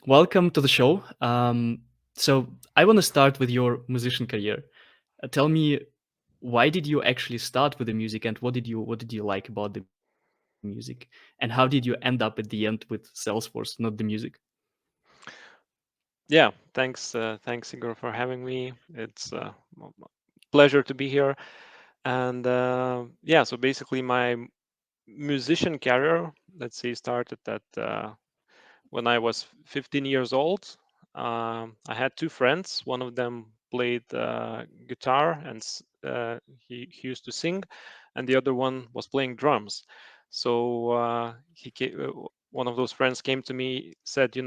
welcome to the show. So I want to start with your musician career. Tell me, why did you actually start with the music, and what did you like about the music, and how did you end up at the end with Salesforce, not the music? Yeah, thanks Igor for having me. It's a pleasure to be here. And yeah, so basically my musician career, let's say, started at when I was 15 years old. I had two friends. One of them played guitar and he used to sing, and the other one was playing drums. So one of those friends came to me, said, you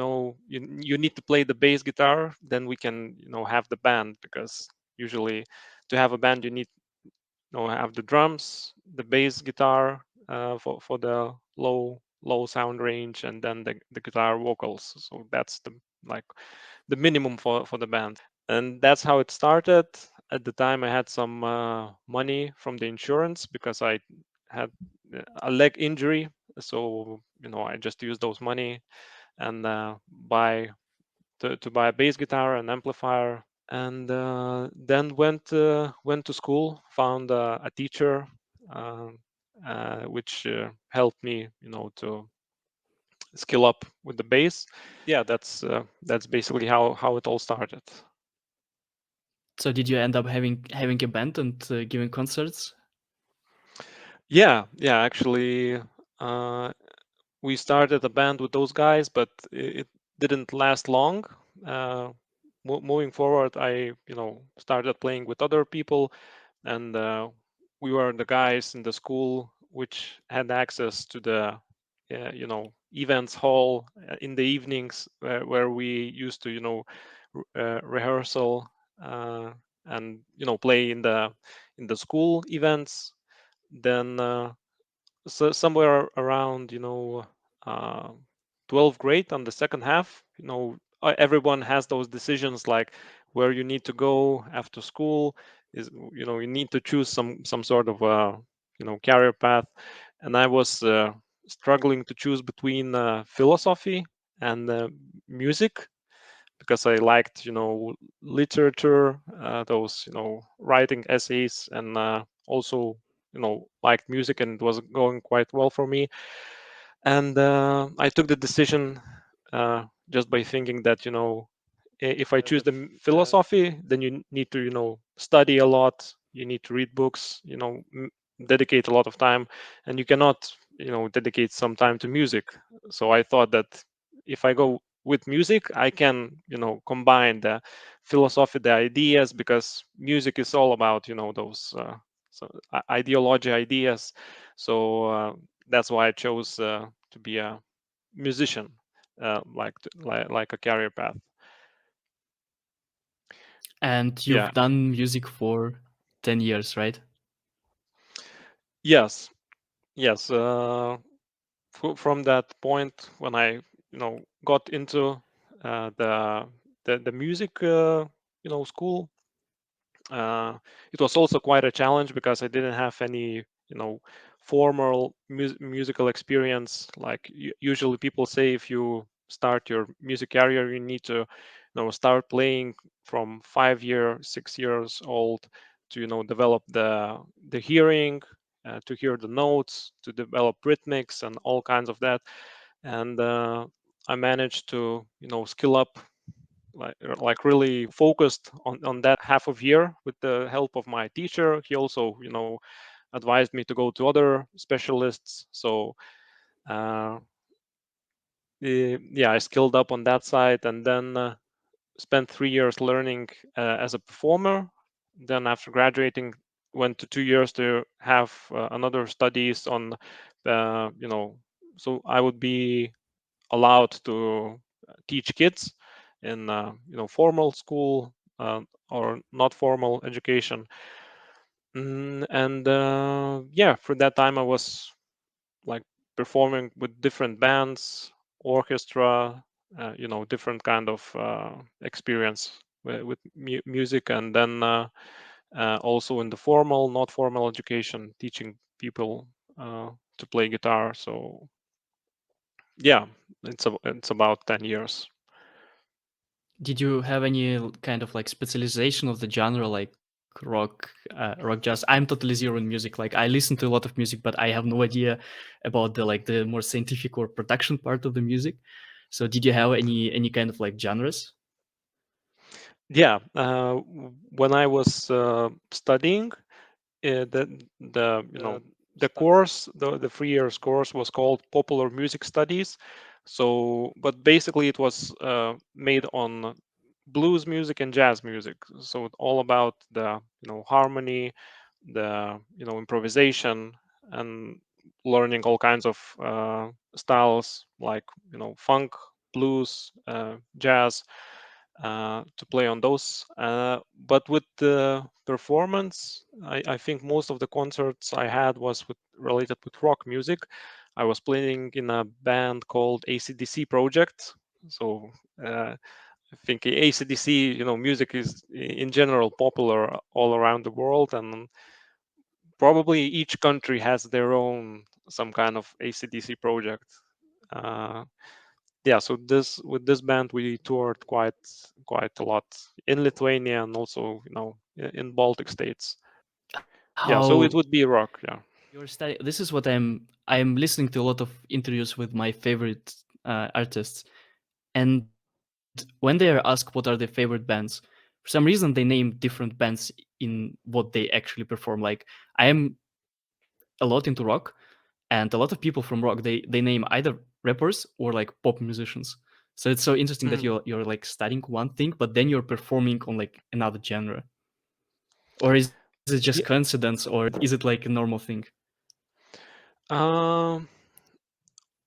need to play the bass guitar, then we can, have the band, because usually to have a band you need have the drums, the bass guitar for the low sound range, and then the guitar vocals. So that's like the minimum for the band, and that's how it started. At the time, I had some money from the insurance because I had a leg injury. So I just used those money and buy to buy a bass guitar and amplifier, and then went to school, found a teacher, um, which helped me, to skill up with the bass. Yeah, that's basically how it all started. So did you end up having a band and giving concerts? Yeah, actually, uh, we started a band with those guys, but it didn't last long. Uh, Moving forward, I started playing with other people, and we were the guys in the school which had access to the events hall in the evenings, where we used to rehearsal, uh, and play in the school events. Then so somewhere around uh, 12th grade, on the second half, everyone has those decisions, like where you need to go after school. Is you need to choose some sort of career path, and I was struggling to choose between philosophy and music, because I liked literature, those writing essays, and also liked music, and it was going quite well for me. And I took the decision just by thinking that if I choose the philosophy, then you need to study a lot, you need to read books, dedicate a lot of time, and you cannot dedicate some time to music. So I thought that if I go with music, I can combine the philosophy, the ideas, because music is all about those ideology ideas. So that's why I chose to be a musician, like a career path. And Yeah. you've done music for 10 years, right? Yes. Yes. From that point, when I got into the music school, uh, it was also quite a challenge because I didn't have any formal musical experience. Like usually people say, if you start your music career, you need to start playing from 5 year 6 years old to develop the hearing, to hear the notes, to develop rhythmics and all kinds of that. And I managed to skill up, like really focused on that half of year with the help of my teacher. He also advised me to go to other specialists. So uh, yeah, I skilled up on that side, and then spent 3 years learning as a performer. Then after graduating, went to 2 years to have another studies on so I would be allowed to teach kids in formal school, or not formal education. And yeah, for that time I was like performing with different bands, orchestra, different kind of experience with music. And then also in the formal, not formal education, teaching people to play guitar. So yeah, it's about 10 years. Did you have any kind of like specialization of the genre, like rock jazz? I'm totally zero in music. Like I listen to a lot of music, but I have no idea about the more scientific or production part of the music. So did you have any kind of like genres? Yeah, when I was studying, the the course, the 3 years course was called Popular Music Studies. So, but basically it was made on blues music and jazz music. So all about the harmony, the improvisation, and learning all kinds of styles like funk, blues, jazz, to play on those. But with the performance, I think most of the concerts I had was related with rock music. I was playing in a band called ACDC Project. So I think ACDC, music is in general popular all around the world, and probably each country has their own some kind of ACDC project. Uh, yeah, so this with this band we toured quite a lot in Lithuania and also in Baltic states. Yeah, so it How would be rock. Yeah. your study? This is what I'm listening to a lot of interviews with my favorite artists, and when they are asked what are their favorite bands, for some reason they name different bands in what they actually perform. Like I am a lot into rock, and a lot of people from rock they name either rappers or like pop musicians. So it's so interesting that Mhm. you're like studying one thing but then you're performing on like another genre, or is it just Yeah. coincidence, or is it like a normal thing? Um,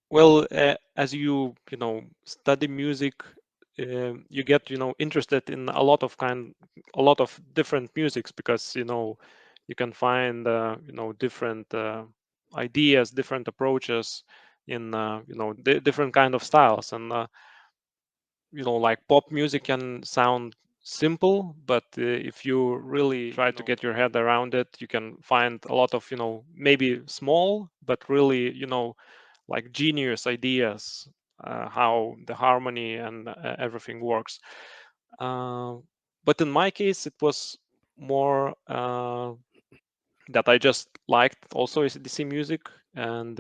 well, as study music, you get interested in a lot of different musics, because you can find different ideas, different approaches in different kind of styles. And like pop music can sound simple, but if you really try to get your head around it, you can find a lot of maybe small but really like genius ideas, how the harmony and everything works. uh, but in my case it was more that I just liked also AC/DC music, and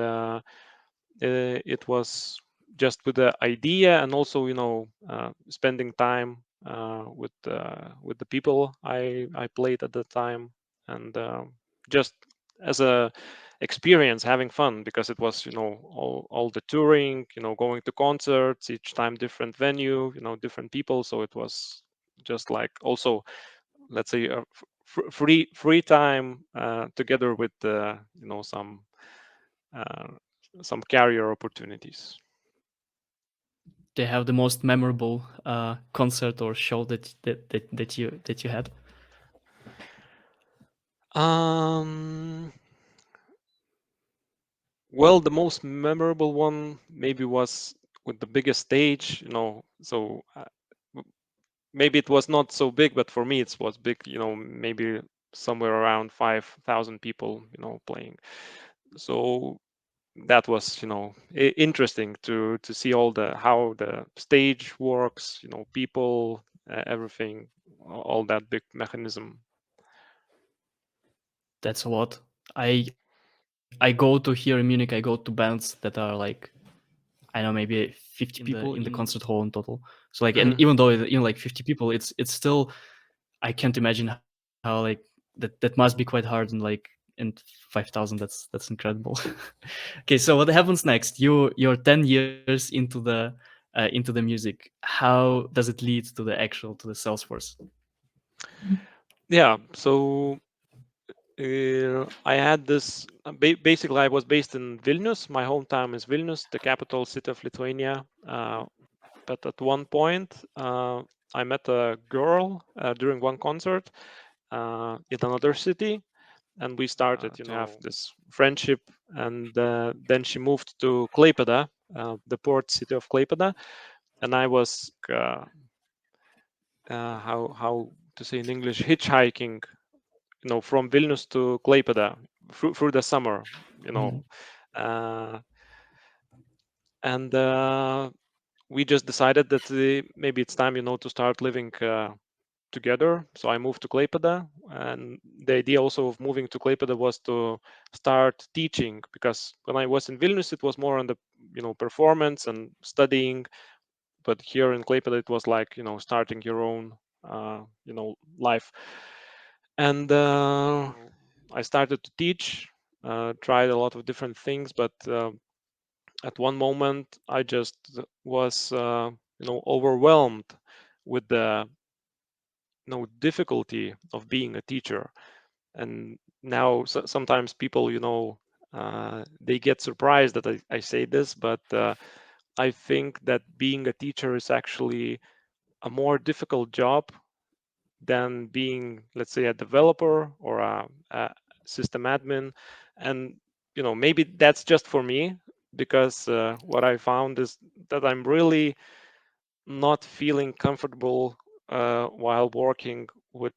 it was just with the idea, and also spending time with the people I played at the time, and just as a experience, having fun, because it was all the touring, going to concerts each time, different venue, different people. So it was just like also, let's say, a free time together with uh, some career opportunities. They have the most memorable concert or show that you had? Um, well, the most memorable one maybe was with the biggest stage, so maybe it was not so big, but for me it was big, maybe somewhere around 5,000 people, playing. So that was, interesting to see all the how the stage works, people, everything, all that big mechanism. That's a lot. I go to here in Munich, I go to bands that are like, I know, maybe 50 people in the concert hall in total. So like, and even Mhm. though like 50 people, it's still, I can't imagine how like that must be quite hard, and 5,000, that's incredible. Okay, so what happens next? You're 10 years into the music. How does it lead to the Salesforce? Yeah, so I had this. Basically, I was based in Vilnius. My hometown is Vilnius, the capital city of Lithuania. But at one point, I met a girl during one concert in another city, and we started, to have this friendship. And then she moved to Klaipėda, the port city of Klaipėda, and I was how to say in English, hitchhiking, from Vilnius to Klaipėda through the summer, you know, Mhm. uh, and we just decided that maybe it's time, to start living together. So I moved to Klaipėda, and the idea also of moving to Klaipėda was to start teaching, because when I was in Vilnius, it was more on the performance and studying, but here in Klaipėda, it was like starting your own life. And I started to teach, tried a lot of different things, but at one moment I just was overwhelmed with the difficulty of being a teacher. And now sometimes people they get surprised that I say this, but I think that being a teacher is actually a more difficult job than being, let's say, a developer or a system admin. And maybe that's just for me, because what I found is that I'm really not feeling comfortable while working with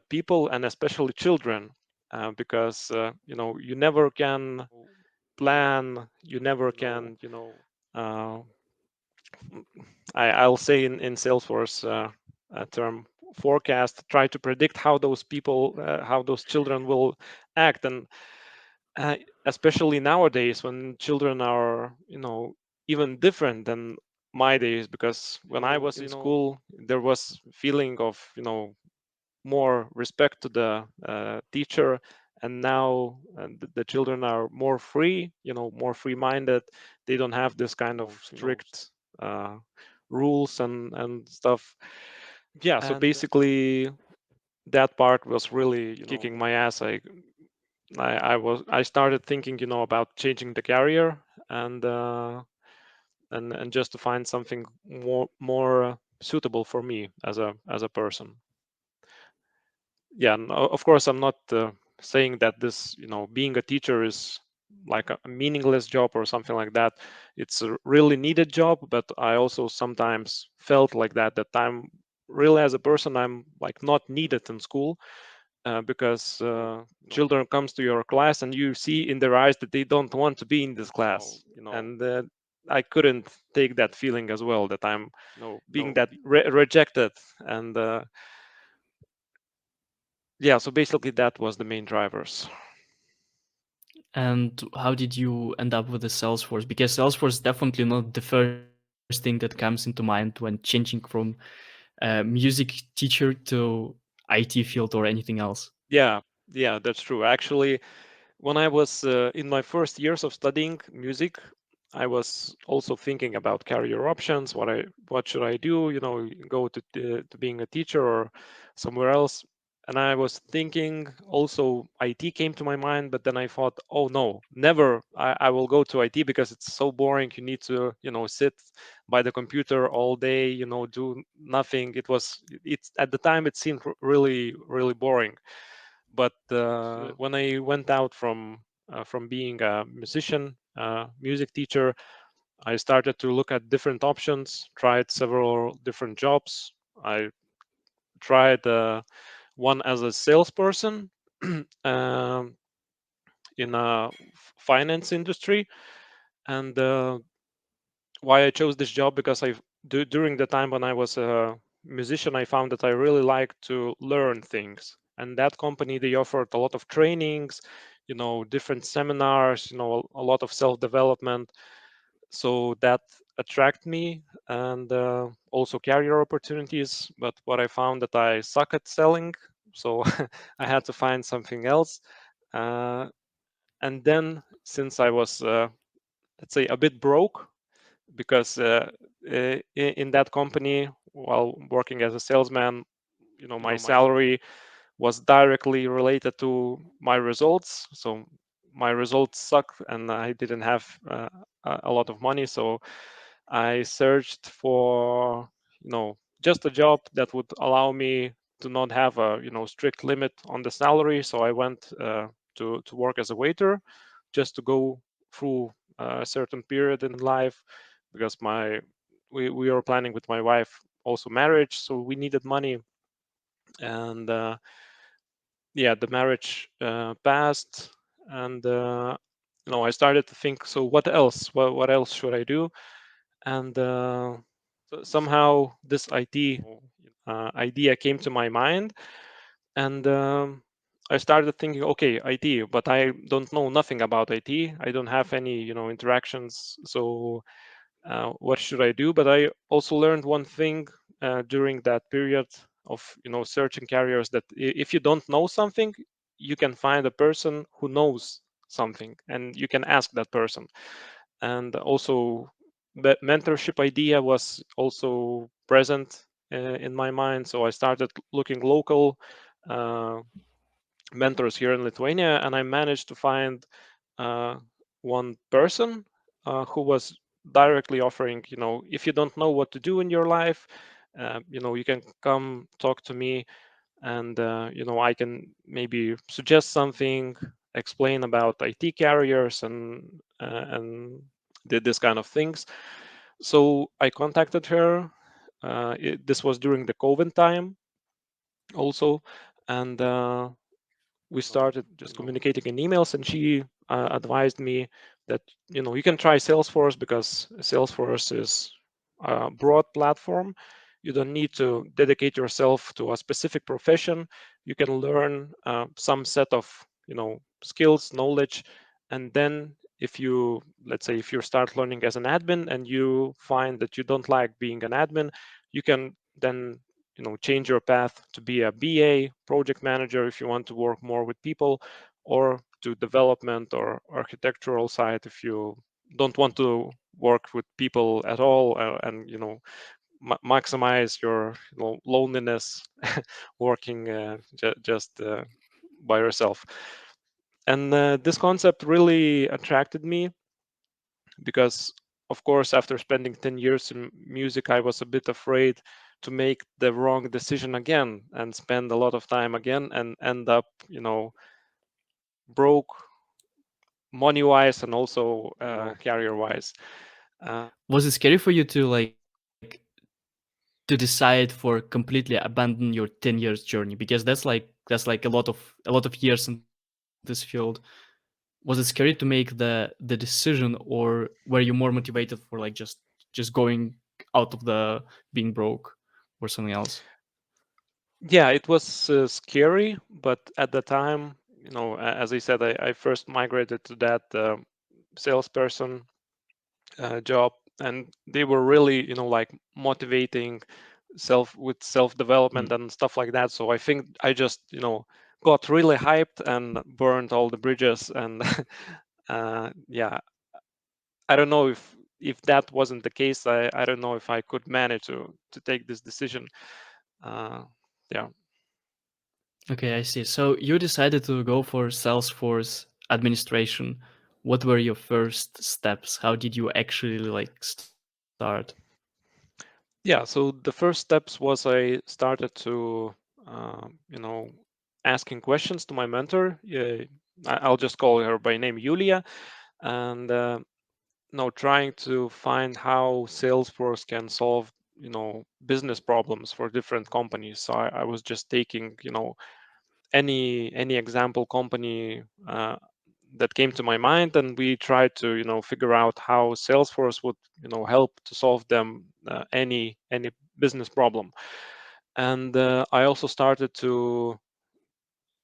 people, and especially children, because you never can plan, you never can uh, I'll say in Salesforce term, forecast, try to predict how those people, how those children will act. And uh, especially nowadays, when children are even different than my days, because when I was in school, there was feeling of more respect to the teacher, and now the children are more free, more free-minded. They don't have this kind of strict rules and stuff. Yeah, so basically that part was really kicking my ass. I started thinking about changing the career, and and just to find something more suitable for me as a person. Yeah, of course, I'm not saying that this, being a teacher is like a meaningless job or something like that. It's a really needed job, but I also sometimes felt like that I'm really, as a person, I'm like not needed in school, because children comes to your class and you see in their eyes that they don't want to be in this class. And I couldn't take that feeling as well, that I'm being that rejected. And yeah, so basically that was the main drivers. And how did you end up with the Salesforce? Because Salesforce is definitely not the first thing that comes into mind when changing from music teacher to IT field or anything else. Yeah, that's true. Actually, when I was in my first years of studying music, I was also thinking about career options. What should I do? Go to being a teacher or somewhere else. And I was thinking also IT came to my mind, but then I thought, oh no, never. I will go to IT because it's so boring. You need to sit by the computer all day, do nothing. It's at the time it seemed really really boring. But when I went out from being a musician, music teacher, I started to look at different options, tried several different jobs. I tried one as a salesperson um, in a finance industry. And why I chose this job, because during the time when I was a musician, I found that I really like to learn things. And that company, they offered a lot of trainings, different seminars, a lot of self-development. So that attract me, and also career opportunities. But what I found that I suck at selling, so I had to find something else. Uh, and then, since I was, let's say, a bit broke, because in that company, while working as a salesman, my salary was directly related to my results. So my results sucked, and I didn't have a lot of money. So I searched for just a job that would allow me to not have a strict limit on the salary. So I went to work as a waiter, just to go through a certain period in life, because we were planning with my wife also marriage, so we needed money. And yeah, the marriage passed, and I started to think, so what else? What else should I do? And somehow this IT idea came to my mind, and I started thinking, okay, IT, but I don't know nothing about IT. I don't have any, interactions. So what should I do? But I also learned one thing during that period of, searching careers, that if you don't know something, you can find a person who knows something, and you can ask that person. And also, the mentorship idea was also present in my mind. So I started looking local uh, mentors here in Lithuania, and I managed to find uh, one person who was directly offering, if you don't know what to do in your life, you can come talk to me, and I can maybe suggest something, explain about IT carriers, and did this kind of things. So I contacted her. This was during the COVID time also, and we started just communicating in emails, and she advised me that you can try Salesforce, because Salesforce is a broad platform. You don't need to dedicate yourself to a specific profession. You can learn some set of skills, knowledge, and then if you, let's say, if you start learning as an admin and you find that you don't like being an admin, you can then change your path to be a BA, project manager, if you want to work more with people, or to development or architectural side if you don't want to work with people at all, and maximize your loneliness working just by yourself. And this concept really attracted me, because of course, after spending 10 years in music, I was a bit afraid to make the wrong decision again and spend a lot of time again and end up broke, money wise, and also career wise. Was it scary for you to to decide for completely abandon your 10 years journey? Because that's like a lot of years in this field. Was it scary to make the decision, or were you more motivated for just going out of the being broke or something else? Yeah, it was scary, but at the time, as I said, I first migrated to that salesperson job, and they were really, like motivating self development and stuff like that. So I think I just, got really hyped and burned all the bridges. And yeah, I don't know if that wasn't the case. I don't know if I could manage to take this decision. Uh, yeah. Okay, I see. So you decided to go for Salesforce administration. What were your first steps? How did you actually start? Yeah, so the first steps was I started to, asking questions to my mentor. I'll just call her by name Yulia, and trying to find how Salesforce can solve, business problems for different companies. So I was just taking, any example company that came to my mind, and we tried to figure out how Salesforce would help to solve them any business problem. And I also started to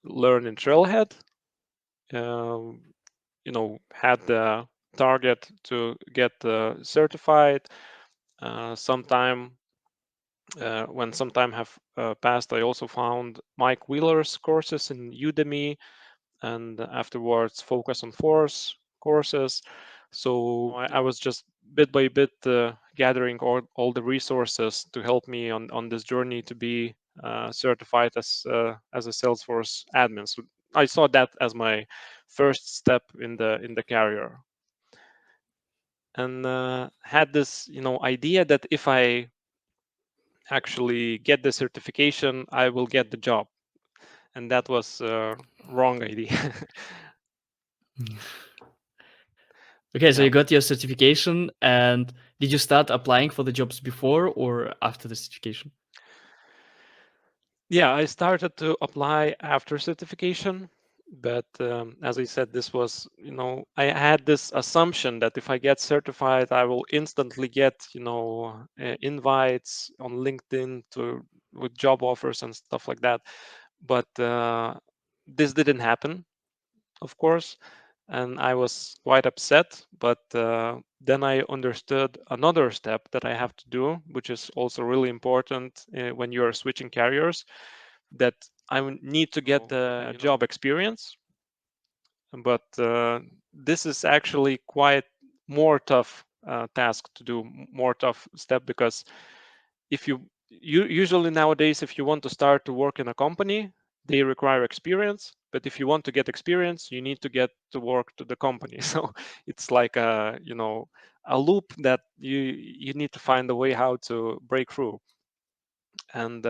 learn in Trailhead. um, had the target to get certified. Sometime when some time have passed, I also found Mike Wheeler's courses in Udemy, and afterwards Focus on Force courses. So I was just bit by bit gathering all the resources to help me on this journey to be certified as a Salesforce admin. So I saw that as my first step in the career, and had this idea that if I actually get the certification, I will get the job, and that was wrong idea. Okay, so Yeah. you got your certification, and did you start applying for the jobs before or after the certification? Yeah, I started to apply after certification, But as I said, this was, I had this assumption that if I get certified, I will instantly get, invites on LinkedIn to with job offers and stuff like that. But this didn't happen, of course, and I was quite upset. But then I understood another step that I have to do, which is also really important when you are switching carriers, that I need to get the job experience. But this is actually quite more tough task to do, more tough step, because if you usually nowadays, if you want to start to work in a company, they require experience. But if you want to get experience, you need to get to work to the company. So it's like a loop that you need to find a way how to break through. And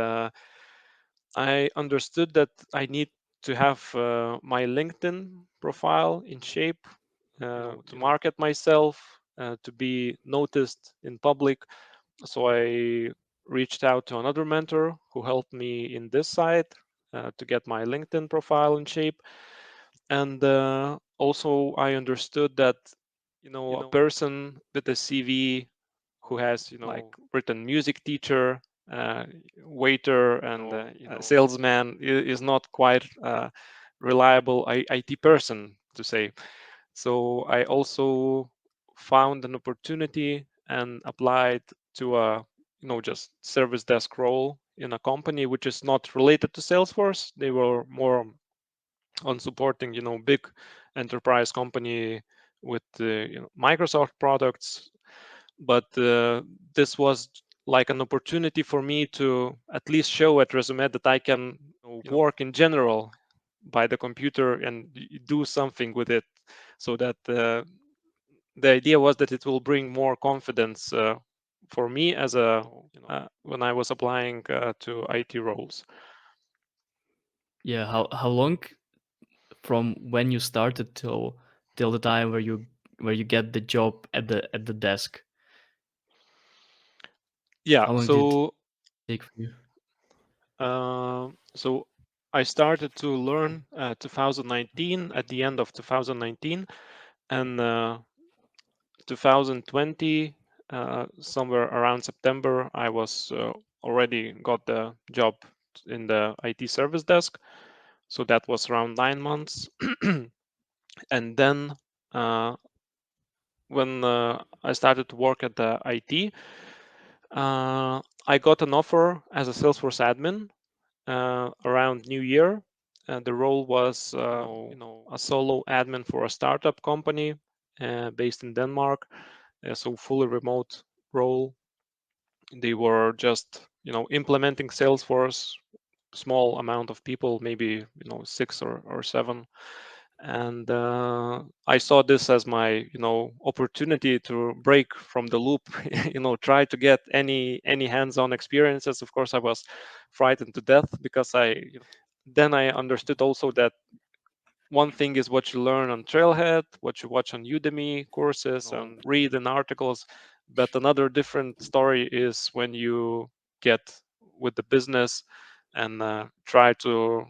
I understood that I need to have my LinkedIn profile in shape, to market myself, to be noticed in public. So I reached out to another mentor who helped me in this side to get my LinkedIn profile in shape. And also I understood that, a person with a CV who has, like, written music teacher, uh, waiter, and salesman is not quite reliable IT person to say. So I also found an opportunity and applied to a, just service desk role in a company which is not related to Salesforce. They were more on supporting, big enterprise company with Microsoft products. But this was like an opportunity for me to at least show at resume that I can, work in general by the computer and do something with it, so that the idea was that it will bring more confidence for me as a when I was applying to IT roles. Yeah, how long from when you started till the time where you get the job at the desk? Yeah, How long did it take for you? so I started to learn 2019, at the end of 2019, and 2020, somewhere around September, I was already got the job in the IT service desk. So that was around 9 months. And then when I started to work at the IT, I got an offer as a Salesforce admin around New Year. The role was, a solo admin for a startup company based in Denmark, so fully remote role. They were just, implementing Salesforce, small amount of people, maybe, six or seven. And I saw this as my, opportunity to break from the loop, try to get any hands-on experiences. Of course, I was frightened to death, because then I understood also that one thing is what you learn on Trailhead, what you watch on Udemy courses and read in articles, but another different story is when you get with the business and try to,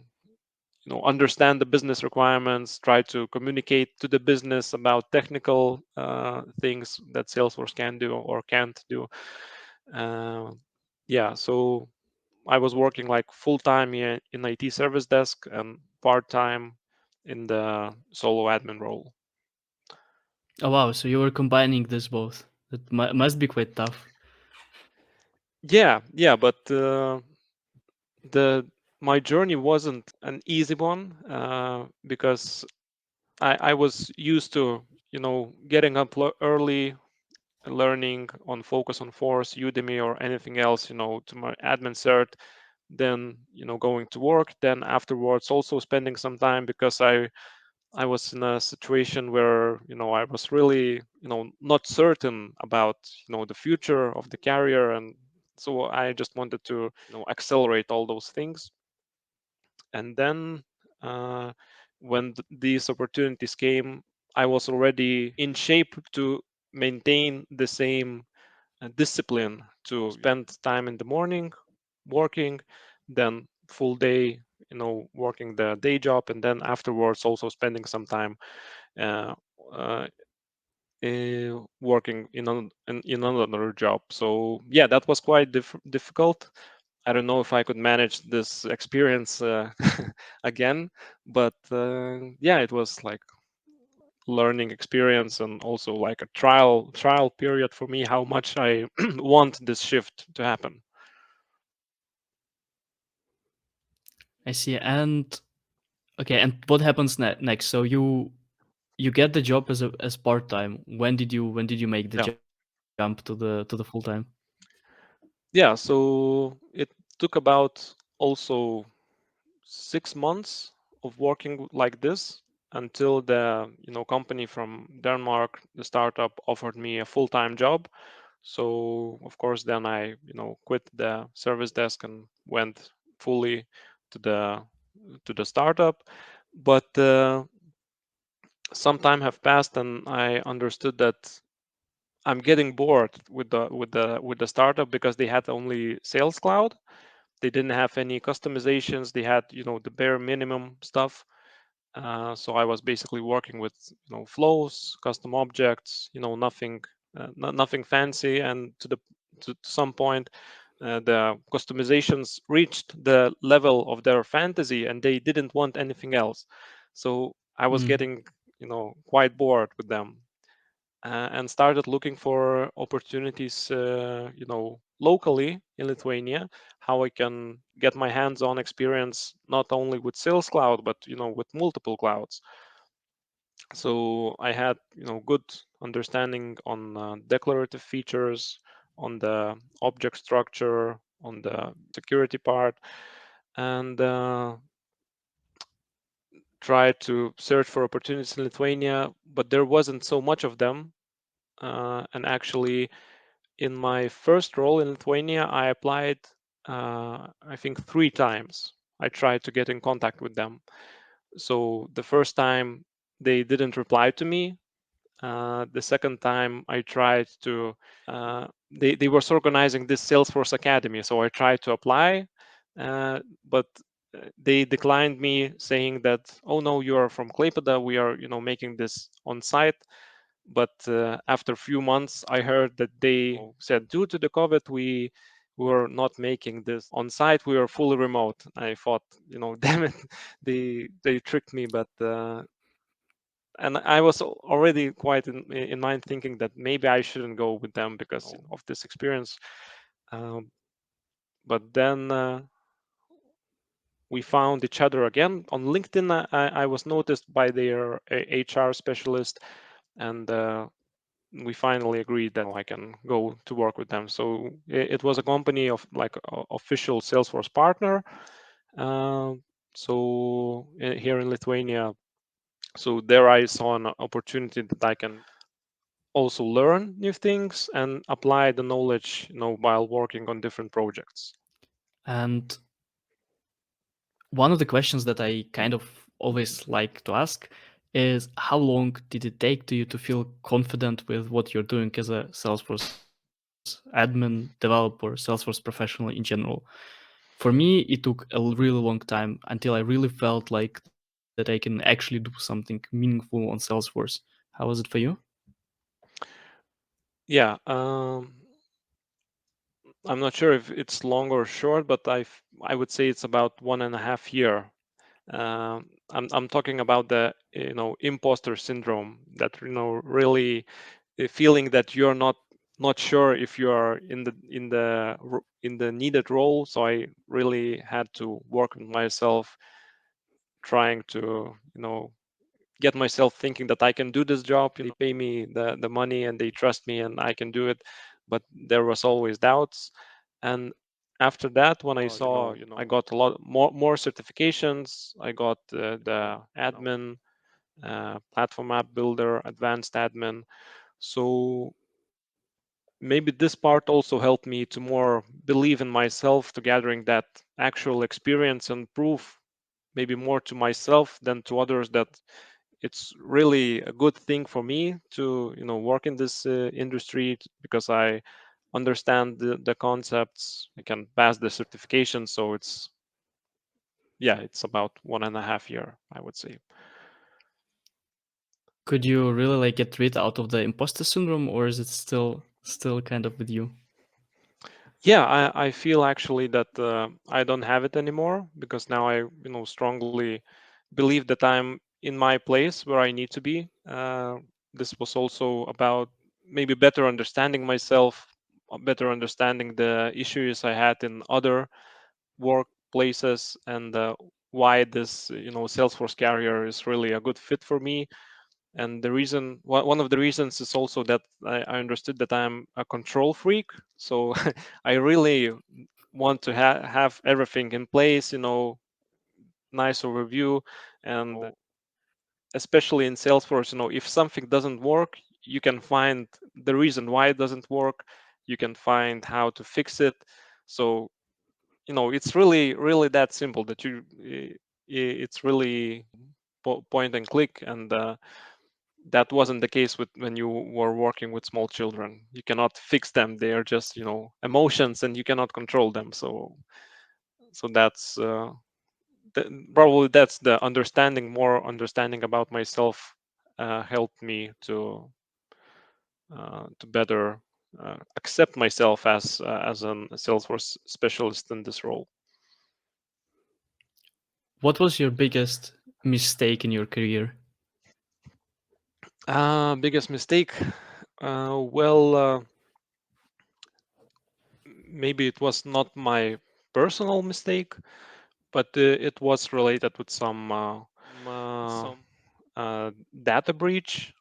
understand the business requirements, try to communicate to the business about technical things that Salesforce can do or can't do. Uh, yeah, so I was working like full time in IT service desk and part time in the solo admin role. Oh wow, so you were combining this both. That must be quite tough. Yeah, but the my journey wasn't an easy one because I was used to, getting up early, learning on Focus on Force, Udemy, or anything else, to my admin cert, then, going to work, then afterwards also spending some time, because I was in a situation where, I was really, not certain about, the future of the career. And so I just wanted to, accelerate all those things. And then when these opportunities came, I was already in shape to maintain the same discipline, to spend time in the morning working, then full day working the day job, and then afterwards also spending some time uh, uh, working in another job. So yeah, that was quite difficult. I don't know if I could manage this experience again, but yeah, it was like learning experience and also like a trial period for me how much I want this shift to happen. I see. And okay, and what happens next? So you get the job as part time. When did you make the Yeah. jump to the full time? Yeah, so it took about also 6 months of working like this until the company from Denmark, the startup, offered me a full-time job. So of course then I quit the service desk and went fully to the startup. But some time have passed and I understood that I'm getting bored with the startup because they had only Sales Cloud. They didn't have any customizations. They had the bare minimum stuff. So I was basically working with flows, custom objects, nothing nothing fancy. And to some point, the customizations reached the level of their fantasy, and they didn't want anything else. So I was Mm. getting quite bored with them, and started looking for opportunities, locally in Lithuania, how I can get my hands-on experience not only with Sales Cloud, but with multiple clouds. So I had good understanding on declarative features, on the object structure, on the security part, and tried to search for opportunities in Lithuania, but there wasn't so much of them. And actually, in my first role in Lithuania, I applied, I think, 3 times. I tried to get in contact with them. So the first time they didn't reply to me. The second time I tried to, they were organizing this Salesforce Academy. So I tried to apply, but they declined me, saying that, oh no, you are from Klaipėda. We are, making this on site. But after a few months, I heard that they said, due to the COVID, we were not making this on site. We are fully remote. I thought, damn it, they tricked me. But and I was already quite in mind thinking that maybe I shouldn't go with them because of this experience. Um, but then we found each other again on LinkedIn. I was noticed by their HR specialist, and we finally agreed that I can go to work with them. So it was a company of like official Salesforce partner. Uh, so here in Lithuania, so there I saw an opportunity that I can also learn new things and apply the knowledge, while working on different projects. And one of the questions that I kind of always like to ask is how long did it take to you to feel confident with what you're doing as a Salesforce admin, developer, Salesforce professional in general? For me, it took a really long time until I really felt like that I can actually do something meaningful on Salesforce. How was it for you? Yeah, I'm not sure if it's long or short, but I would say it's about 1.5 year. I'm talking about the imposter syndrome, that really feeling that you're not sure if you are in the needed role. So I really had to work on myself, trying to get myself thinking that I can do this job. They pay me the money and they trust me and I can do it. But there was always doubts. And after that, when I saw, I got a lot more certifications. I got the admin, platform app builder, advanced admin. So maybe this part also helped me to more believe in myself, to gathering that actual experience and prove maybe more to myself than to others that it's really a good thing for me to work in this industry, because I understand the concepts. I can pass the certification. So it's yeah, it's about 1.5 year, I would say. Could you really like get rid out of the imposter syndrome, or is it still kind of with you? Yeah, I feel actually that I don't have it anymore, because now I, strongly believe that I'm in my place where I need to be. This was also about maybe better understanding myself, better understanding the issues I had in other workplaces, and why this, Salesforce carrier is really a good fit for me. And the reason, one of the reasons is also that I understood that I'm a control freak. So I really want to have everything in place, nice overview. And especially in Salesforce, if something doesn't work, you can find the reason why it doesn't work. You can find how to fix it. So, it's really that simple, that it's really point and click. And that wasn't the case with when you were working with small children. You cannot fix them. They are just, emotions, and you cannot control them. So that's probably that's the understanding. More understanding about myself helped me to better accept myself as a Salesforce specialist in this role. What was your biggest mistake in your career? Biggest mistake. Well, maybe it was not my personal mistake, but it was related with some data breach,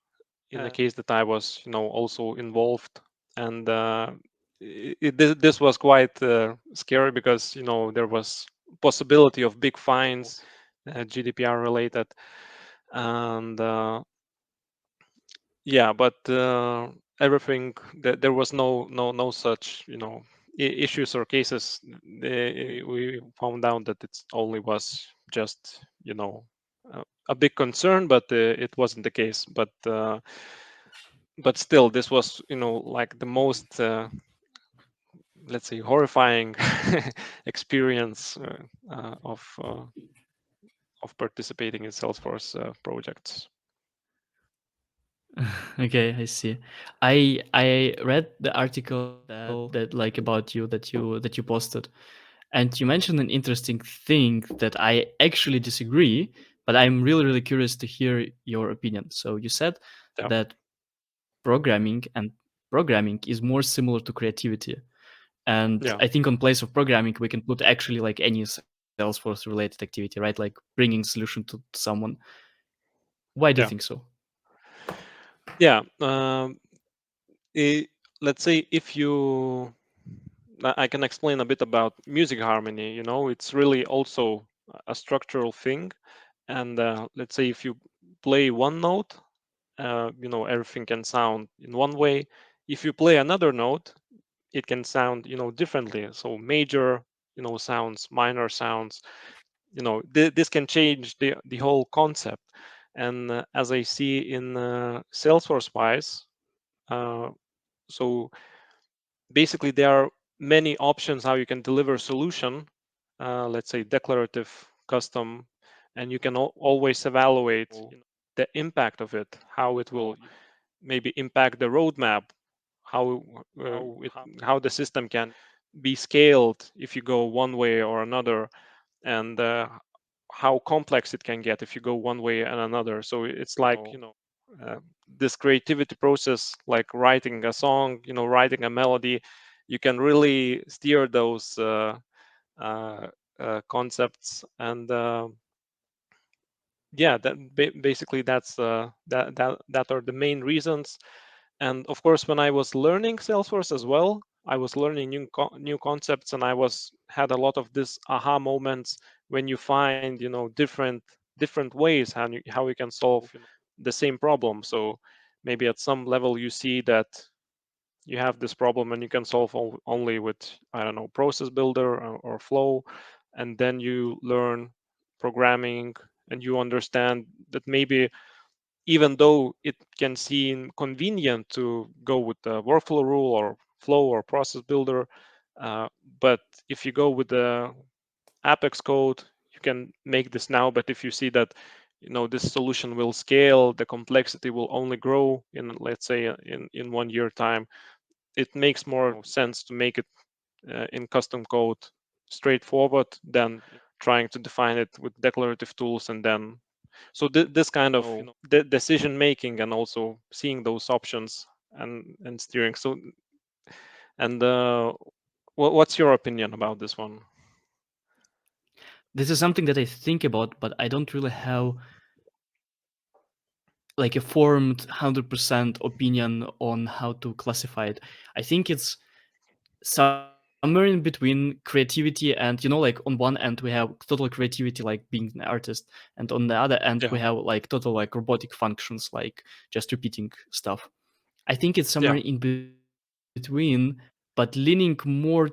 in the case that I was, also involved. And this was quite scary, because there was possibility of big fines, GDPR related. And yeah, but everything, there was no such, issues or cases. We found out that it only was just, a big concern, but it wasn't the case. But still, this was, like the most, let's say, horrifying experience of participating in Salesforce projects. Okay, I see. I read the article that like about you that you posted, and you mentioned an interesting thing that I actually disagree, but I'm really curious to hear your opinion. So you said Yeah, that programming is more similar to creativity. And yeah, I think on place of programming, we can put actually like any Salesforce related activity, right? Like bringing solution to someone. Why do you yeah, think so? yeah. I- let's say, if you, I can explain a bit about music harmony. It's really also a structural thing. And let's say, if you play one note, everything can sound in one way. If you play another note, it can sound, differently. So major, sounds, minor sounds, this can change the whole concept. And as I see in Salesforce wise, uh, so basically there are many options how you can deliver a solution, let's say declarative, custom. And you can always evaluate the impact of it, how it will maybe impact the roadmap, how it how the system can be scaled if you go one way or another. And how complex it can get if you go one way and another. So it's like, uh, this creativity process, like writing a song, writing a melody. You can really steer those uh, concepts. And yeah, basically that are the main reasons. And of course, when I was learning Salesforce as well, I was learning new concepts, and I was had a lot of this aha moments, when you find, different ways how you can solve the same problem. So maybe at some level you see that you have this problem, and you can solve only with, I don't know, process builder or flow. And then you learn programming, and you understand that maybe, even though it can seem convenient to go with the workflow rule or flow or process builder, uh, but if you go with the Apex code, can make this now, but if you see that this solution will scale, the complexity will only grow in, let's say, in 1 year time, it makes more sense to make it in custom code straightforward than trying to define it with declarative tools. And then so this kind of decision making, and also seeing those options and steering. So, and what's your opinion about this one? This is something that I think about, but I don't really have like a formed 100% opinion on how to classify it. I think it's somewhere in between creativity and, like on one end we have total creativity, like being an artist, and on the other end we Yeah, have like total like robotic functions, like just repeating stuff. I think it's somewhere yeah, in between, but leaning more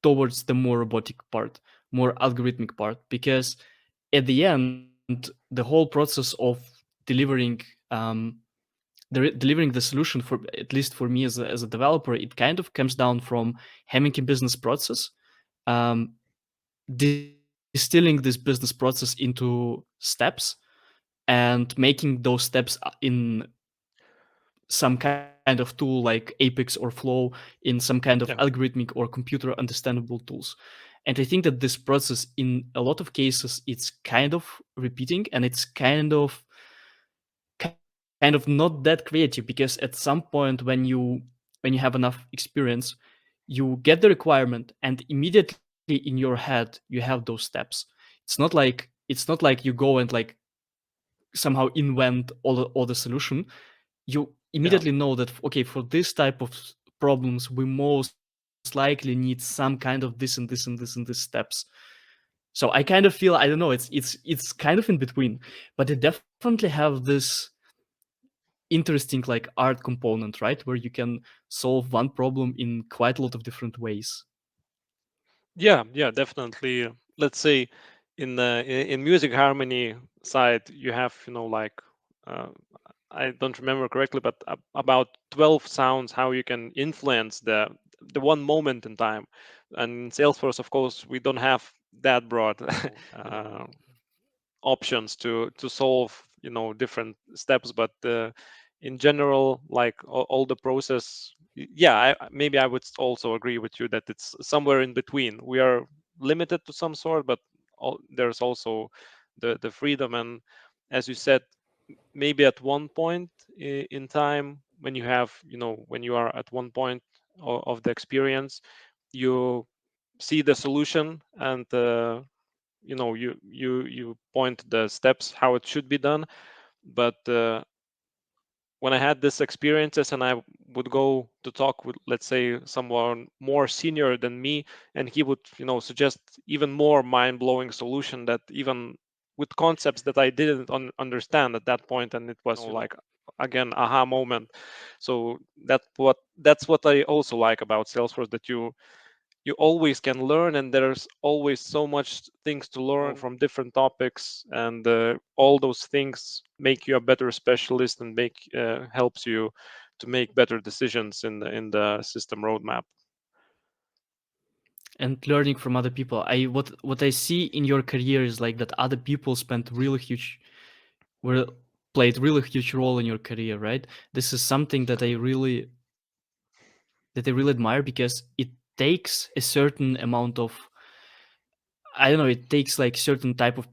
towards the more robotic part, more algorithmic part, because at the end, the whole process of delivering delivering the solution, for at least for me as a developer, it kind of comes down from having a business process, um, distilling this business process into steps, and making those steps in some kind of tool like Apex or Flow, in some kind of yeah, algorithmic or computer understandable tools. And I think that this process in a lot of cases it's kind of repeating, and it's kind of not that creative, because at some point when you have enough experience, you get the requirement and immediately in your head you have those steps. It's not like you go and like somehow invent all the solution. You yeah. immediately know that, okay, for this type of problems we most likely need some kind of this and this and this and this and this steps. So I kind of feel, I don't know, it's kind of in between, but it definitely have this interesting like art component, right, where you can solve one problem in quite a lot of different ways. Yeah, yeah, definitely. Let's say in the in music harmony side, you have, like, uh, I don't remember correctly, but about 12 sounds how you can influence the one moment in time. And in Salesforce, of course, we don't have that broad uh, options to solve, different steps. But in general, like all the process, yeah, maybe I would also agree with you that it's somewhere in between. We are limited to some sort, but there's also the freedom. And as you said, maybe at one point in time, when you have, when you are at one point of the experience, you see the solution, and you point the steps how it should be done. But when I had these experiences and I would go to talk with, let's say, someone more senior than me, and he would, suggest even more mind-blowing solution that even with concepts that I didn't understand at that point, and it was, like, again, aha moment. So that's what I also like about Salesforce, that you always can learn, and there's always so much things to learn from different topics, and all those things make you a better specialist, and make helps you to make better decisions in the system roadmap. And learning from other people, what I see in your career is like that other people spent really huge were played really huge role in your career, right? This is something that I really admire, because it takes a certain amount of, I don't know, it takes like certain type of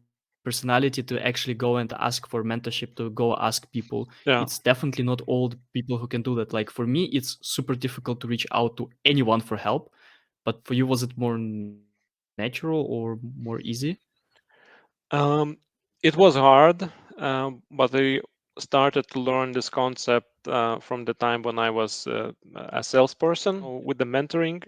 personality to actually go and ask for mentorship, to go ask people. It's Yeah. definitely not all the people who can do that. Like for me, it's super difficult to reach out to anyone for help. But for you, was it more natural or more easy? um, it was hard, but I started to learn this concept from the time when I was a salesperson with the mentoring.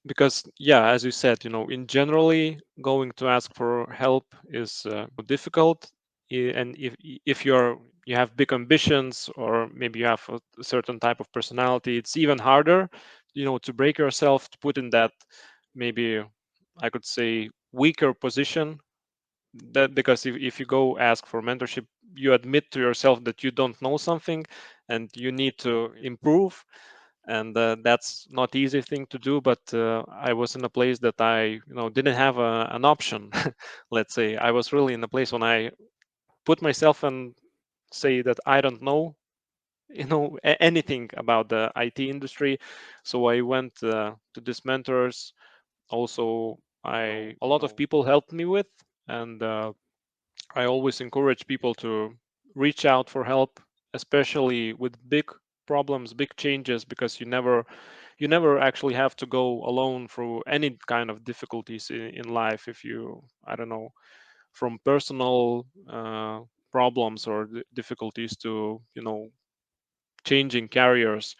Because, yeah, as you said, in generally, going to ask for help is difficult. And if you have big ambitions, or maybe you have a certain type of personality, it's even harder, to break yourself, to put in that, maybe I could say, weaker position. That, because if you go ask for mentorship, you admit to yourself that you don't know something and you need to improve. and that's not easy thing to do. But I was in a place that I didn't have an option. Let's say I was really in a place when I put myself and say that I don't know anything about the IT industry. So I went to these mentors. Also, I a lot of people helped me with, and I always encourage people to reach out for help, especially with big problems, big changes, because you never actually have to go alone through any kind of difficulties in life. If you, I don't know, from personal problems or difficulties to changing careers,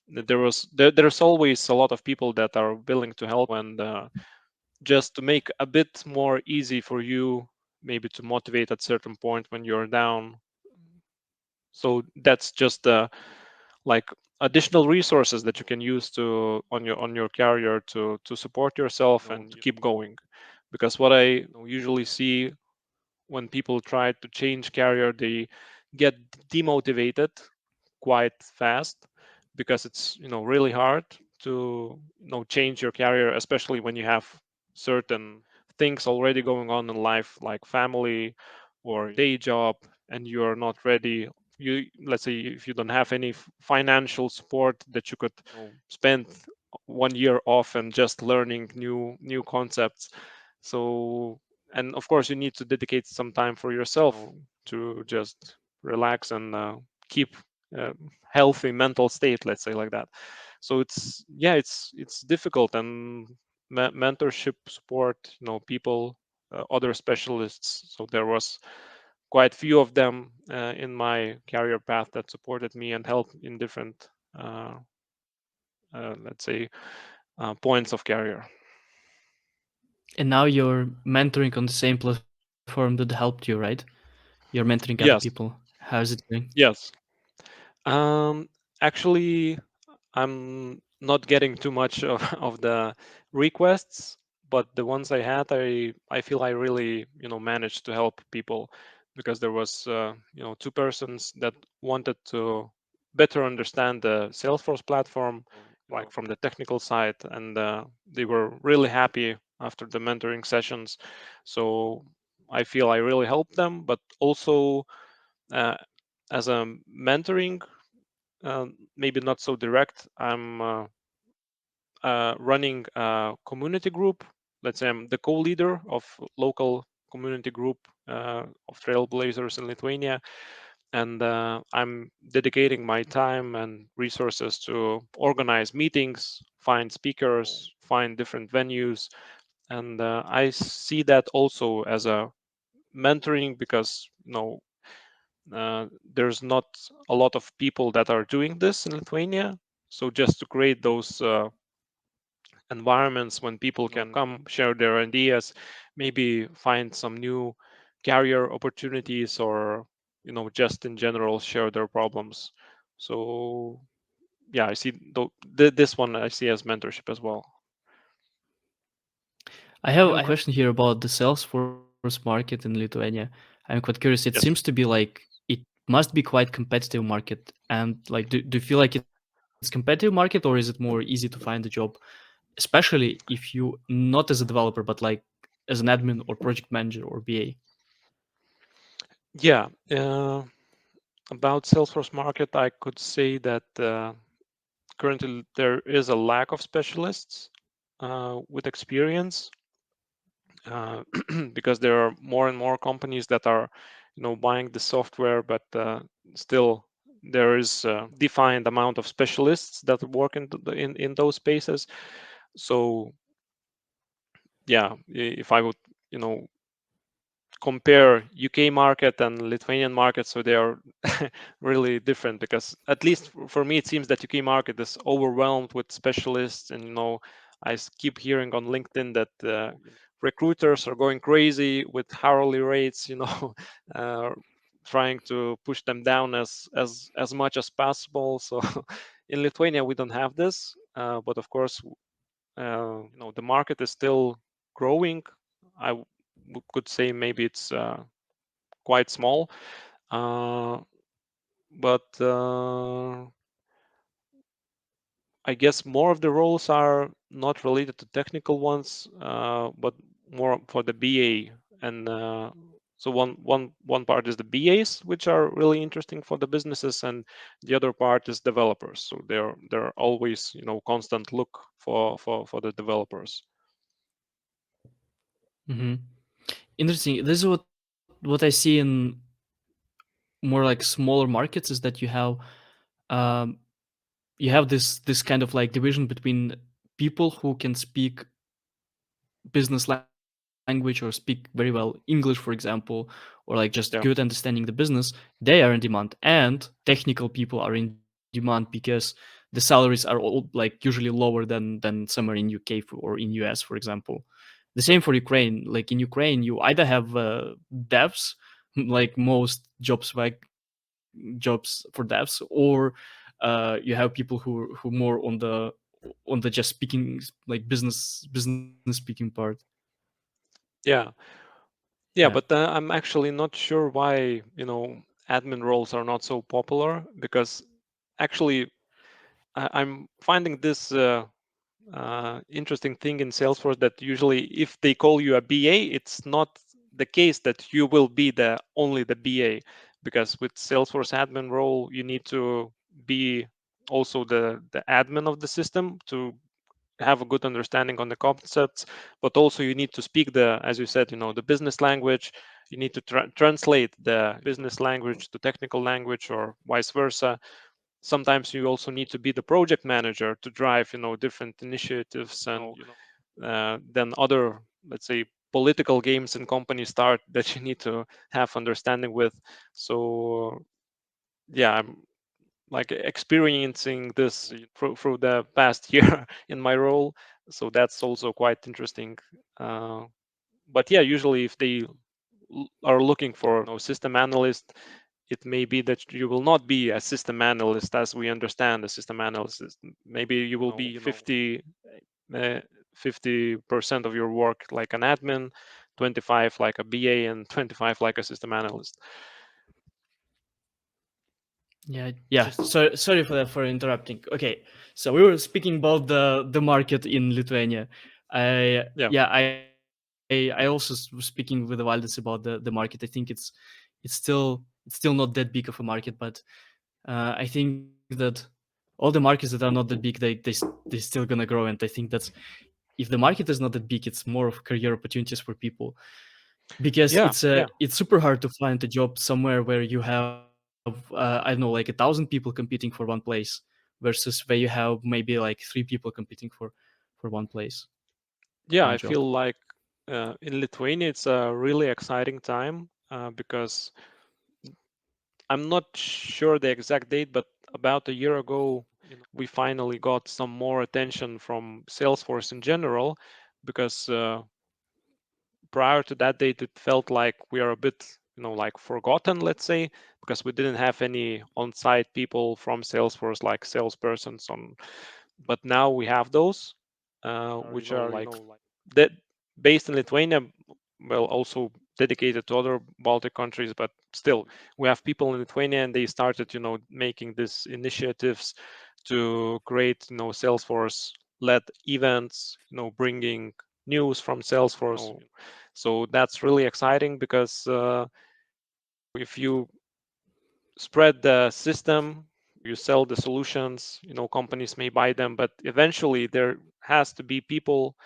there's always a lot of people that are willing to help. And just to make a bit more easy for you, maybe to motivate at certain point when you're down. So that's just like additional resources that you can use to on your career to support yourself and to keep going. Because what I usually see when people try to change career, they get demotivated quite fast, because it's really hard to change your career, especially when you have certain things already going on in life, like family or day job, and you are not ready. You, let's say, if you don't have any financial support that you could spend 1 year off and just learning new concepts. So, and of course you need to dedicate some time for yourself to just relax and keep uh, healthy mental state, let's say, like that. So it's, yeah, it's difficult. And mentorship support, people, other specialists. So there was quite few of them in my career path that supported me and helped in different let's say points of career. And now you're mentoring on the same platform that helped you, right? You're mentoring other people. Yes, How's it going? yes. um Actually, I'm not getting too much of, of the requests, but the ones I had, I feel I really managed to help people, because there was two persons that wanted to better understand the Salesforce platform, like from the technical side, and they were really happy after the mentoring sessions. So I feel I really helped them, but also uh, as a mentoring, maybe not so direct. I'm running a community group. Let's say I'm the co-leader of local community group of trailblazers in Lithuania, and I'm dedicating my time and resources to organize meetings, find speakers, find different venues, and I see that also as a mentoring, because there's not a lot of people that are doing this in Lithuania. So just to create those environments when people can come share their ideas, maybe find some new career opportunities, or just in general share their problems. So yeah, I see this one I see as mentorship as well. I have a question here about the Salesforce market in Lithuania. I'm quite curious. It seems to Yes. be like it must be quite competitive market. And like, do you feel like it's competitive market, or is it more easy to find a job, especially if you not as a developer, but like as an admin or project manager or BA? Yeah. About Salesforce market, I could say that currently there is a lack of specialists with experience, because there are more and more companies that are buying the software, but still there is a defined amount of specialists that work in those spaces. So yeah, if I would you know compare UK market and Lithuanian market, so they are really different, because at least for me it seems that UK market is overwhelmed with specialists. And keep hearing on LinkedIn that recruiters are going crazy with hourly rates, uh, trying to push them down as much as possible. So in Lithuania we don't have this, but of course the market is still growing. Could say maybe it's quite small, uh, but I guess more of the roles are not related to technical ones, but more for the BA. And so one part is the BAs, which are really interesting for the businesses, and the other part is developers. So they're always, constant look for the developers. Hmm. Interesting. This is what I see in more like smaller markets is that um, you have this kind of like division between people who can speak business language or speak very well English, for example, or like just good Yeah. understanding the business. They are in demand, and technical people are in demand because the salaries are all like usually lower than somewhere in UK or in US, for example. The same for Ukraine. Like in Ukraine, you either have devs, like most jobs, like jobs for devs, or you have people who more on the just speaking like business speaking part. Yeah. Yeah. Yeah, but I'm actually not sure why, admin roles are not so popular, because actually I'm finding this interesting thing in Salesforce, that usually if they call you a BA, it's not the case that you will be the only the BA, because with Salesforce admin role, you need to be also the admin of the system to have a good understanding on the concepts, but also you need to speak the, as you said, the business language. You need to translate the business language to technical language, or vice versa. Sometimes you also need to be the project manager to drive different initiatives, and then other, let's say, political games in companies start that you need to have understanding with. So yeah, I'm like experiencing this through the past year in my role, so that's also quite interesting. uh, but yeah, usually if they are looking for system analyst, it may be that you will not be a system analyst as we understand the system analyst. Maybe you will be uh, 50% of your work like an admin, 25 like a BA, and 25 like a system analyst. Yeah. So sorry for that, for interrupting. Okay, so we were speaking about the market in Lithuania. I Yeah. yeah, I also was speaking with the Valdis about the market. I think it's still not that big of a market, but I think that all the markets that are not that big, they still gonna grow, and I think that's if the market is not that big, it's more of career opportunities for people, because Yeah. Yeah. it's super hard to find a job somewhere where you have I don't know, like 1,000 people competing for one place, versus where you have maybe like three people competing for one place, Yeah, one I job. feel like in Lithuania it's a really exciting time, because I'm not sure the exact date, but about a year ago, we finally got some more attention from Salesforce in general, because prior to that date, it felt like we are a bit, like forgotten, let's say, because we didn't have any on-site people from Salesforce, like salespersons on. But now we have those, which are like that based in Lithuania, well, also dedicated to other Baltic countries, but still, we have people in Lithuania, and they started, making these initiatives to create, Salesforce-led events, bringing news from Salesforce. So that's really exciting, because if you spread the system, you sell the solutions, companies may buy them, but eventually there has to be people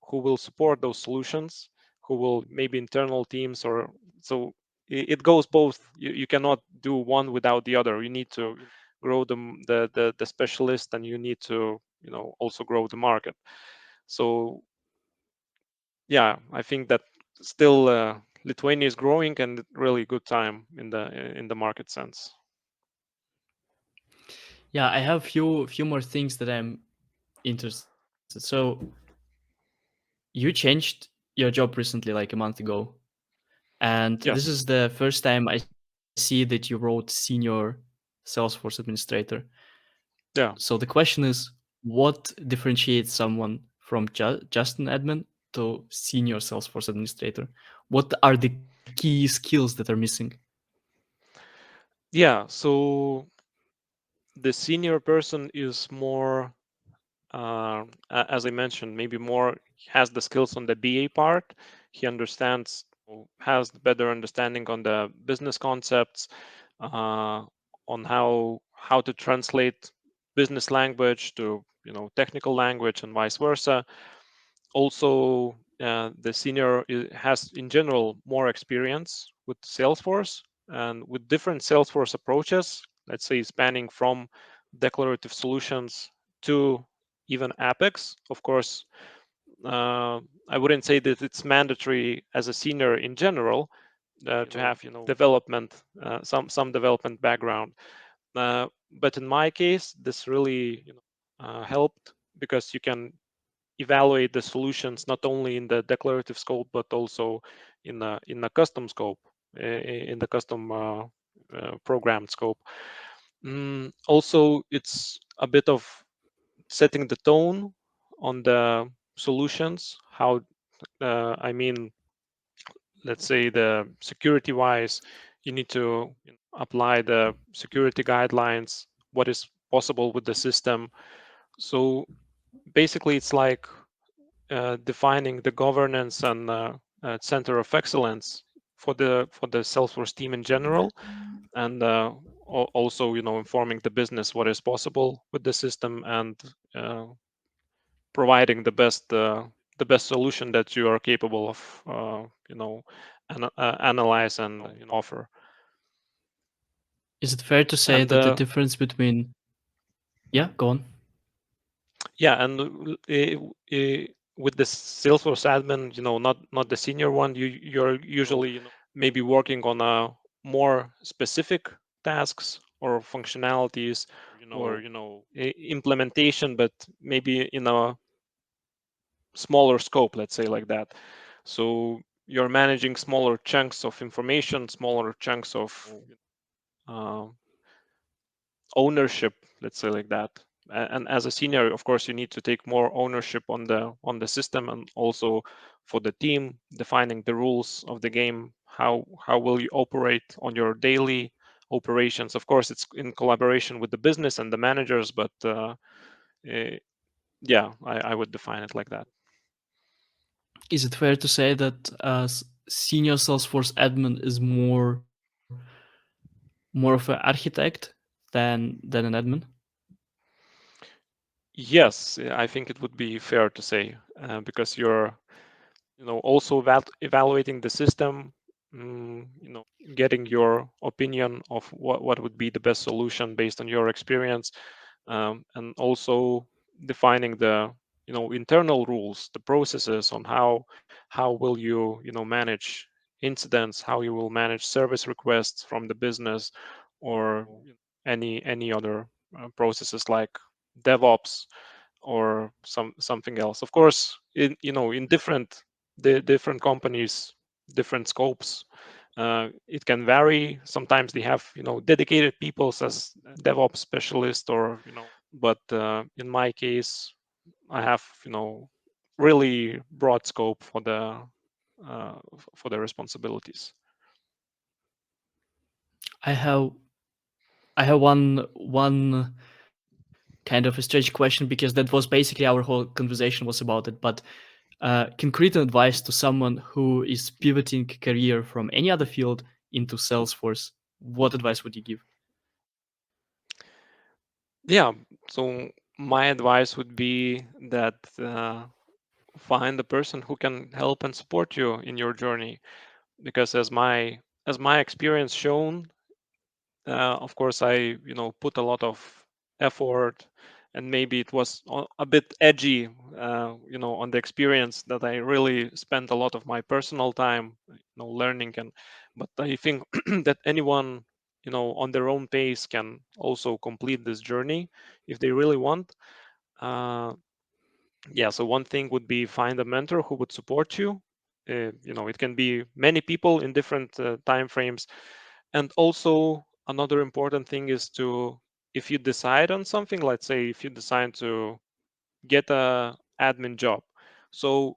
who will support those solutions, who will, maybe internal teams, or so it goes both. You cannot do one without the other. You need to grow the specialist, and you need to, also grow the market. So yeah, I think that still Lithuania is growing, and really good time in the market sense. Yeah, I have few more things that I'm interested. So you changed your job recently, like a month ago, and this Yes. is the first time I see that you wrote senior Salesforce administrator. Yeah. So the question is, what differentiates someone from just an admin to senior Salesforce administrator? What are the key skills that are missing? Yeah. So the senior person is more as I mentioned, maybe more has the skills on the BA part. He understands, has the better understanding on the business concepts, on how to translate business language to technical language and vice versa. Also, the senior has in general more experience with Salesforce and with different Salesforce approaches, let's say spanning from declarative solutions to even Apex. Of course, I wouldn't say that it's mandatory as a senior in general to have development, some development background. But in my case, this really helped because you can evaluate the solutions not only in the declarative scope but also in the custom scope, in the custom programmed scope. Also, it's a bit of setting the tone on the solutions. How I mean, let's say the security wise, you need to apply the security guidelines. What is possible with the system? So basically, it's like defining the governance and center of excellence for the Salesforce team in general, and also informing the business what is possible with the system and uh, providing the best solution that you are capable of analyze and offer. Is it fair to say And that the difference between yeah, go on. yeah, and with the Salesforce admin, not the senior one, you're usually maybe working on a more specific tasks or functionalities or implementation, but maybe in a smaller scope, let's say like that. So you're managing smaller chunks of information, smaller chunks of uh, ownership, let's say like that. And as a senior, of course, you need to take more ownership on the system and also for the team, defining the rules of the game. How will you operate on your daily operations? Of course, it's in collaboration with the business and the managers, but yeah, I would define it like that. Is it fair to say that senior Salesforce admin is more of an architect than an admin? Yes, I think it would be fair to say because you're also evaluating the system, getting your opinion of what would be the best solution based on your experience, and also defining the internal rules, the processes on how will you manage incidents, how you will manage service requests from the business, or any other processes like DevOps or something else. Of course, in different the different companies, different scopes, it can vary. Sometimes they have dedicated people as DevOps specialist, or but in my case, I have really broad scope for the responsibilities. I have I have one kind of a strange question because that was basically our whole conversation was about it. But concrete advice to someone who is pivoting career from any other field into Salesforce, what advice would you give? Yeah, so my advice would be that find the person who can help and support you in your journey, because as my experience shown, of course I put a lot of effort, and maybe it was a bit edgy, on the experience that I really spent a lot of my personal time learning. And but I think that anyone on their own pace can also complete this journey if they really want. uh, yeah, so one thing would be find a mentor who would support you. It can be many people in different time frames. And also another important thing is to, if you decide on something, let's say if you decide to get a admin job, so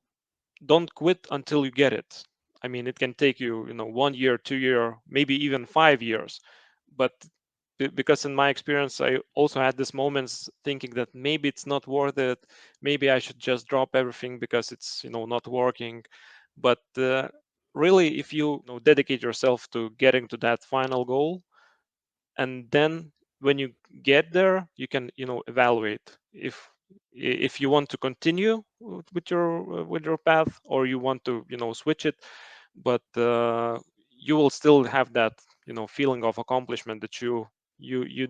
don't quit until you get it. I mean, it can take you 1 year, 2 year, maybe even 5 years, but because in my experience, I also had these moments thinking that maybe it's not worth it. Maybe I should just drop everything because it's not working. But really, if you dedicate yourself to getting to that final goal, and then when you get there, you can evaluate if you want to continue with your path, or you want to switch it. But you will still have that feeling of accomplishment that you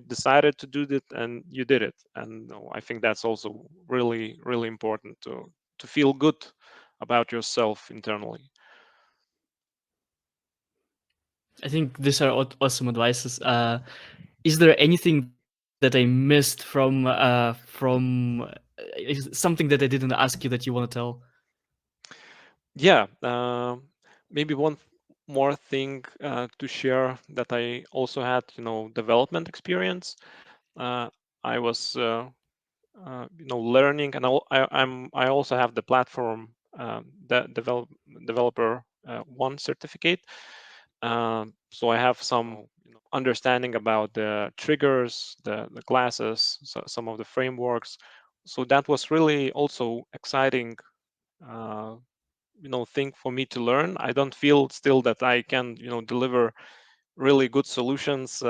decided to do it and you did it. And I think that's also really, really important to feel good about yourself internally. I think these are awesome advices. Is there anything that I missed from something that I didn't ask you that you want to tell? Yeah, maybe one more thing to share, that I also had development experience. uh, I was learning, and I also have the platform, that developer one certificate. So I have some understanding about the triggers, the classes, so some of the frameworks. So that was really also exciting uh, thing for me to learn. I don't feel still that I can deliver really good solutions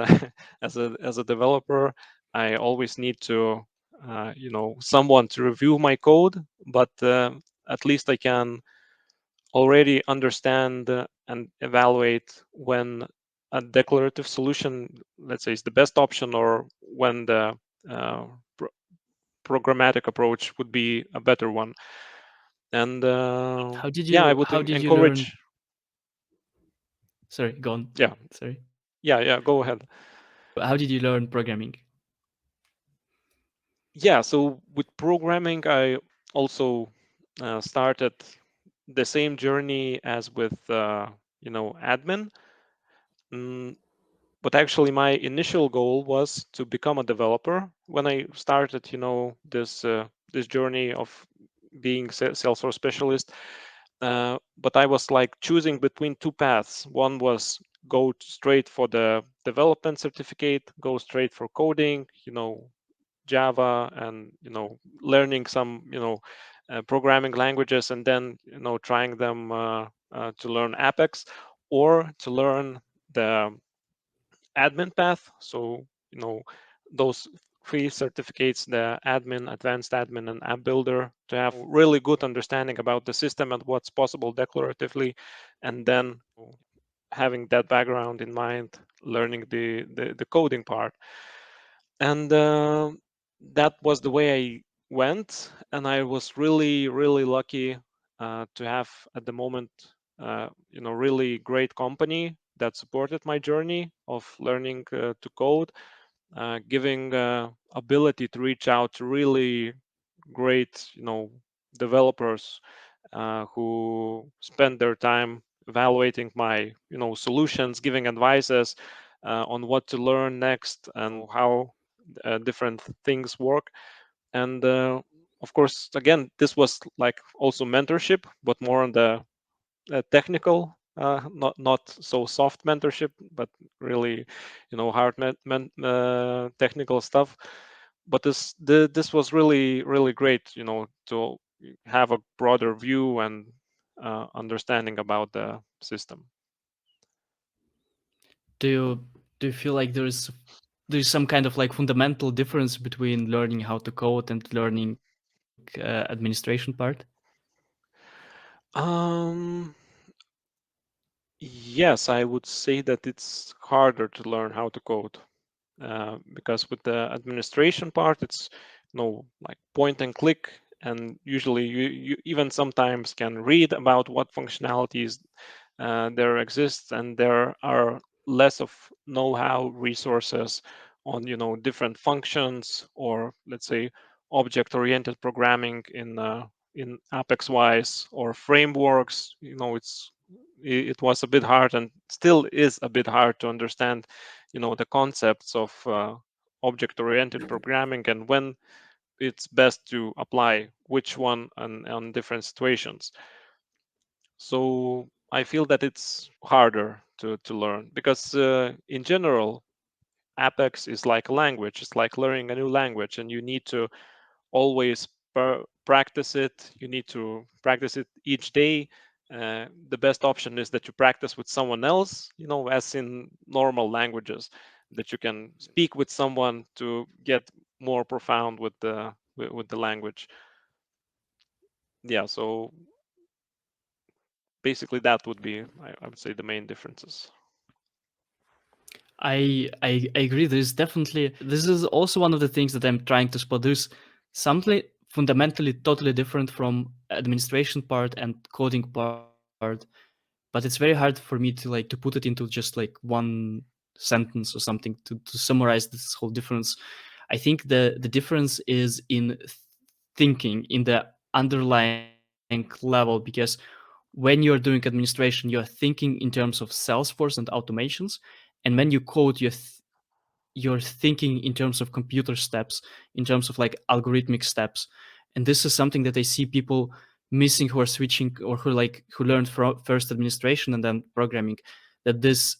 as a developer. I always need to someone to review my code, but at least I can already understand and evaluate when a declarative solution, let's say, is the best option, or when the uh, pro- programmatic approach would be a better one. And yeah, I would How did you learn? encourage. Sorry, go on. Yeah, Sorry. yeah, go ahead. How did you learn programming? Yeah, so with programming, I also started the same journey as with admin. Mm, but actually, my initial goal was to become a developer when I started, this journey of being Salesforce specialist. But I was like choosing between two paths. One was go straight for the development certificate, go straight for coding, Java, and learning some programming languages, and then trying them to learn Apex, or to learn the admin path. So those three certificates: the admin, advanced admin, and app builder, to have really good understanding about the system and what's possible declaratively, and then having that background in mind, learning the coding part. And that was the way I went, and I was really, really lucky to have at the moment really great company that supported my journey of learning to code, giving ability to reach out to really great developers who spend their time evaluating my solutions, giving advices on what to learn next and how different things work. And of course, again, this was like also mentorship, but more on the technical, not so soft mentorship, but really hard technical stuff. But this was really, really great, to have a broader view and understanding about the system. Do you do you feel like there's some kind of like fundamental difference between learning how to code and learning administration part? um yes, I would say that it's harder to learn how to code, because with the administration part, it's like point and click, and usually you even sometimes can read about what functionalities there exists, and there are less of know-how resources on different functions, or let's say object-oriented programming in Apex wise, or frameworks. It was a bit hard, and still is a bit hard, to understand the concepts of object-oriented programming, and when it's best to apply which one on different situations. So I feel that it's harder to learn, because in general, Apex is like a language. It's like learning a new language, and you need to always practice it. You need to practice it each day. The best option is that you practice with someone else, as in normal languages, that you can speak with someone to get more profound with the language. Yeah, so basically that would be, I would say, the main differences. I agree. There's definitely this is also one of the things that I'm trying to spot. There's something fundamentally totally different from administration part and coding part, but it's very hard for me to like to put it into just like one sentence or something to summarize this whole difference. I think the difference is in thinking, in the underlying level, because when you're doing administration, you're thinking in terms of Salesforce and automations, and when you code, you're thinking in terms of computer steps, in terms of like algorithmic steps. And this is something that I see people missing who are switching or who learned from first administration and then programming, that this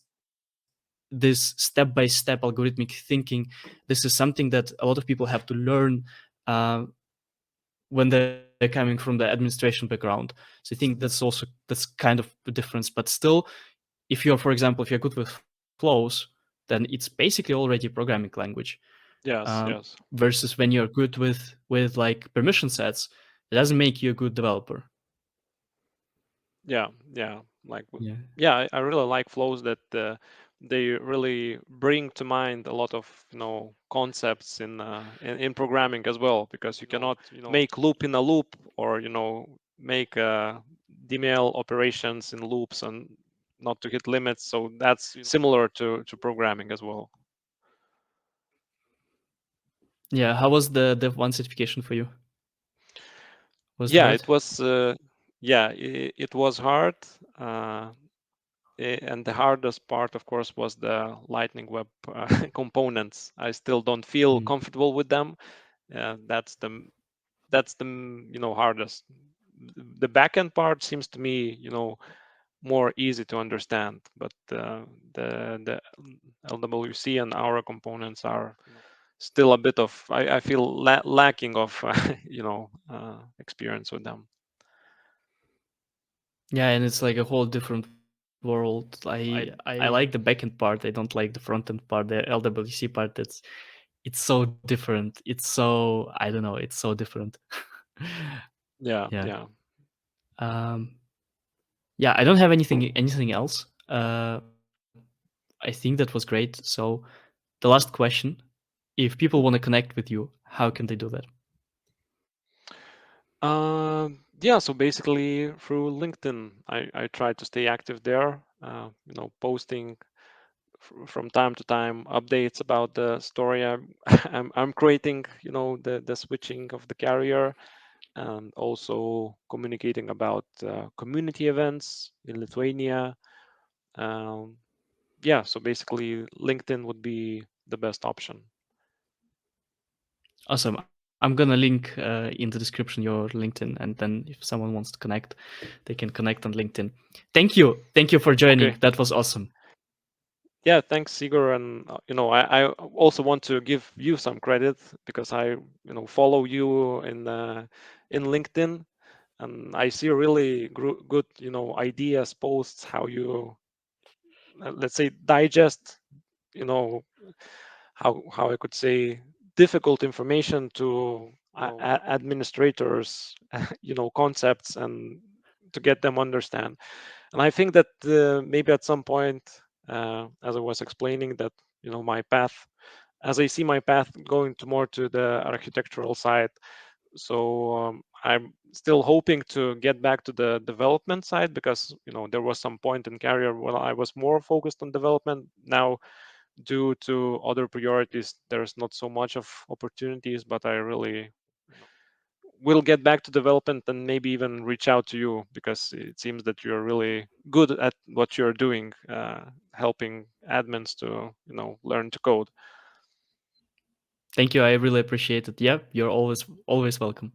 step by step algorithmic thinking, this is something that a lot of people have to learn uh, when they're coming from the administration background. So I think that's kind of the difference. But still, if you're, for example, if you're good with flows, then it's basically already a programming language. Yes, yes. Versus when you're good with like permission sets, it doesn't make you a good developer. Yeah, yeah. Like, Yeah. yeah, I really like flows that they really bring to mind a lot of, concepts in programming as well, because you cannot make loop in a loop, or, make DML operations in loops and not to hit limits. So that's similar to programming as well. Yeah. How was the Dev 1 certification for you? Was it Yeah, hard? it was, it was hard. Uh, and the hardest part, of course, was the Lightning Web components. I still don't feel Mm. comfortable with them. That's the hardest. The backend part seems to me, more easy to understand, but the LWC and our components are still a bit of, I feel lacking of experience with them. Yeah, and it's like a whole different world. I like the backend part. I don't like the front end part. The LWC part. It's so different. It's so I don't know. It's so different. Yeah, Yeah. yeah. Um. Yeah. I don't have anything else. I think that was great. So the last question: if people want to connect with you, how can they do that? Yeah, so basically through LinkedIn, I try to stay active there, posting from time to time updates about the story I'm creating, the switching of the carrier, and also communicating about community events in Lithuania. Um, yeah, so basically LinkedIn would be the best option. Awesome. I'm gonna link in the description your LinkedIn, and then if someone wants to connect, they can connect on LinkedIn. Thank you. Thank you for joining. Okay. That was awesome. Yeah, thanks, Igor. And I also want to give you some credit, because I follow you in LinkedIn, and I see really good ideas, posts, how you let's say digest, you know how I could say, difficult information to administrators, concepts, and to get them understand. And I think that maybe at some point, as I was explaining, that my path, as I see my path going to more to the architectural side. So I'm still hoping to get back to the development side, because there was some point in career when I was more focused on development. Now, due to other priorities, there's not so much of opportunities, but I really will get back to development, and maybe even reach out to you, because it seems that you're really good at what you're doing, helping admins to learn to code. Thank you. I really appreciate it. Yeah, you're always welcome.